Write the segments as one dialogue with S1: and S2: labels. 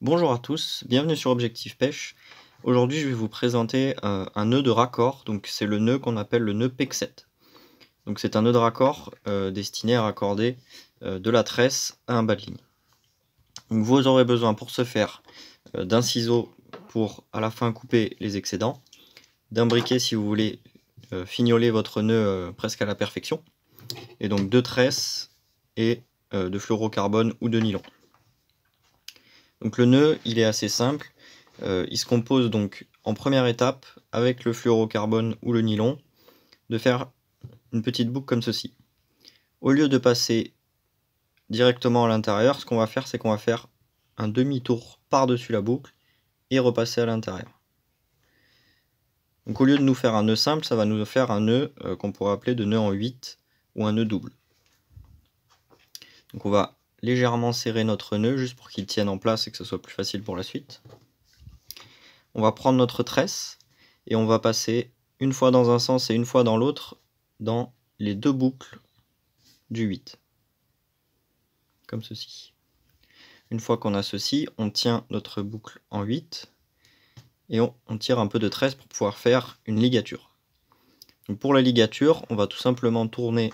S1: Bonjour à tous, bienvenue sur Objectif Pêche. Aujourd'hui, je vais vous présenter un nœud de raccord. Donc, c'est le nœud qu'on appelle le nœud PEC7. Donc, c'est un nœud de raccord destiné à raccorder de la tresse à un bas de ligne. Donc, vous aurez besoin pour ce faire d'un ciseau pour à la fin couper les excédents, d'un briquet si vous voulez fignoler votre nœud presque à la perfection, et donc de tresses et de fluorocarbone ou de nylon. Donc le nœud, il est assez simple. Il se compose donc en première étape, avec le fluorocarbone ou le nylon, de faire une petite boucle comme ceci. Au lieu de passer directement à l'intérieur, ce qu'on va faire, c'est qu'on va faire un demi-tour par-dessus la boucle et repasser à l'intérieur. Donc au lieu de nous faire un nœud simple, ça va nous faire un nœud qu'on pourrait appeler de nœud en 8 ou un nœud double. Donc on va légèrement serrer notre nœud juste pour qu'il tienne en place et que ce soit plus facile pour la suite. On va prendre notre tresse et on va passer une fois dans un sens et une fois dans l'autre dans les deux boucles du 8. Comme ceci. Une fois qu'on a ceci, on tient notre boucle en 8 et on tire un peu de tresse pour pouvoir faire une ligature. Donc pour la ligature, on va tout simplement tourner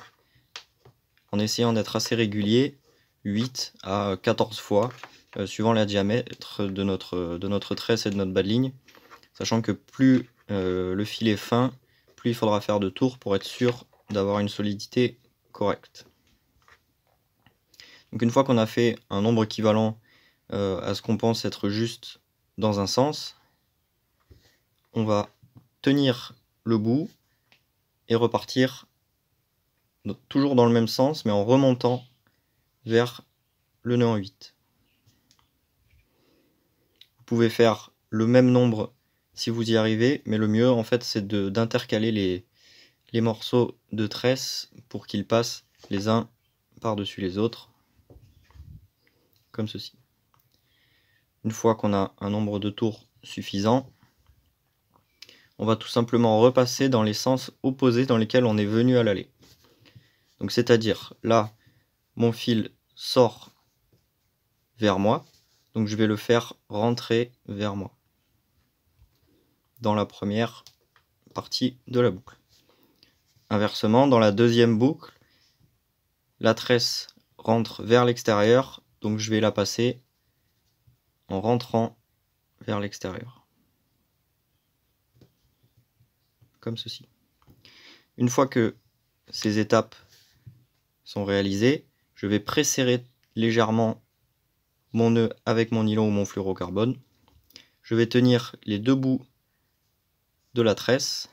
S1: en essayant d'être assez régulier, 8 à 14 fois, suivant le diamètre de notre tresse et de notre bas de ligne, sachant que plus le fil est fin, plus il faudra faire de tours pour être sûr d'avoir une solidité correcte. Donc une fois qu'on a fait un nombre équivalent à ce qu'on pense être juste dans un sens, on va tenir le bout et repartir toujours dans le même sens, mais en remontant vers le nœud en 8. Vous pouvez faire le même nombre si vous y arrivez, mais le mieux en fait c'est d'intercaler les morceaux de tresse pour qu'ils passent les uns par-dessus les autres, comme ceci. Une fois qu'on a un nombre de tours suffisant, on va tout simplement repasser dans les sens opposés dans lesquels on est venu à l'aller. Donc c'est-à-dire là, mon fil sort vers moi, donc je vais le faire rentrer vers moi dans la première partie de la boucle. Inversement, dans la deuxième boucle, la tresse rentre vers l'extérieur, donc je vais la passer en rentrant vers l'extérieur. Comme ceci. Une fois que ces étapes sont réalisées, je vais presserrer légèrement mon nœud avec mon nylon ou mon fluorocarbone. Je vais tenir les deux bouts de la tresse.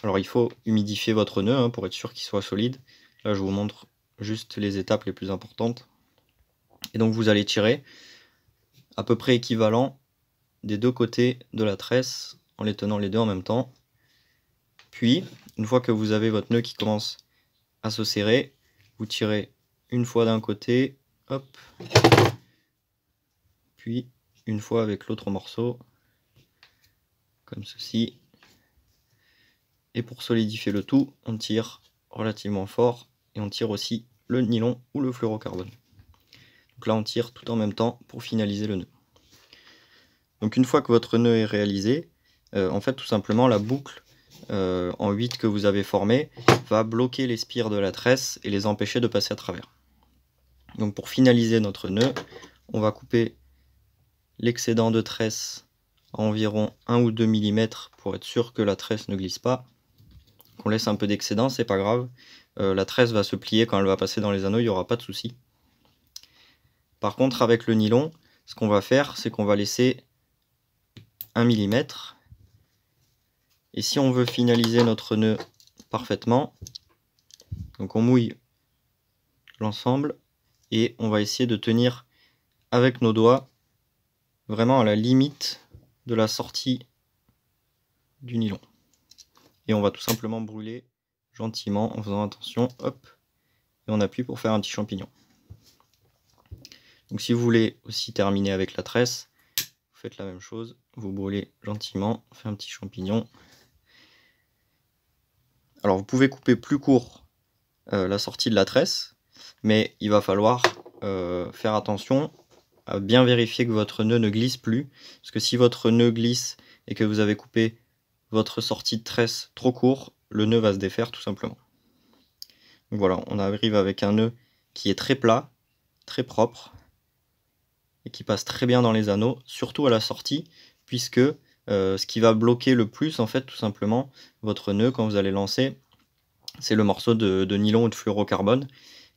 S1: Alors il faut humidifier votre nœud pour être sûr qu'il soit solide. Là je vous montre juste les étapes les plus importantes. Et donc vous allez tirer à peu près équivalent des deux côtés de la tresse en les tenant les deux en même temps. Puis, une fois que vous avez votre nœud qui commence à se serrer, vous tirez une fois d'un côté, hop, puis une fois avec l'autre morceau, comme ceci. Et pour solidifier le tout, on tire relativement fort et on tire aussi le nylon ou le fluorocarbone. Donc là, on tire tout en même temps pour finaliser le nœud. Donc une fois que votre nœud est réalisé, en fait tout simplement la boucle en 8 que vous avez formée va bloquer les spires de la tresse et les empêcher de passer à travers. Donc pour finaliser notre nœud, on va couper l'excédent de tresse à environ 1 ou 2 mm pour être sûr que la tresse ne glisse pas. On laisse un peu d'excédent, c'est pas grave. La tresse va se plier quand elle va passer dans les anneaux, il n'y aura pas de souci. Par contre avec le nylon, ce qu'on va faire, c'est qu'on va laisser 1 mm. Et si on veut finaliser notre nœud parfaitement, donc on mouille l'ensemble et on va essayer de tenir avec nos doigts vraiment à la limite de la sortie du nylon. Et on va tout simplement brûler gentiment en faisant attention, hop, et on appuie pour faire un petit champignon. Donc si vous voulez aussi terminer avec la tresse, vous faites la même chose, vous brûlez gentiment, on fait un petit champignon. Alors vous pouvez couper plus court la sortie de la tresse, mais il va falloir faire attention à bien vérifier que votre nœud ne glisse plus, parce que si votre nœud glisse et que vous avez coupé votre sortie de tresse trop court, le nœud va se défaire tout simplement. Donc voilà, on arrive avec un nœud qui est très plat, très propre, et qui passe très bien dans les anneaux, surtout à la sortie, puisque ce qui va bloquer le plus, en fait, tout simplement, votre nœud quand vous allez lancer, c'est le morceau de nylon ou de fluorocarbone.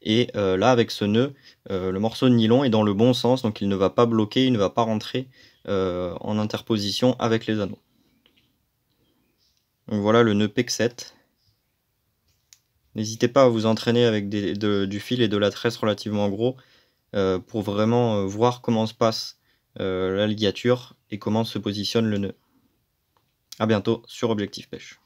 S1: Et là, avec ce nœud, le morceau de nylon est dans le bon sens, donc il ne va pas bloquer, il ne va pas rentrer en interposition avec les anneaux. Donc voilà le nœud PEC 7. N'hésitez pas à vous entraîner avec du fil et de la tresse relativement gros pour vraiment voir comment se passe la ligature et comment se positionne le nœud. A bientôt sur Objectif Pêche.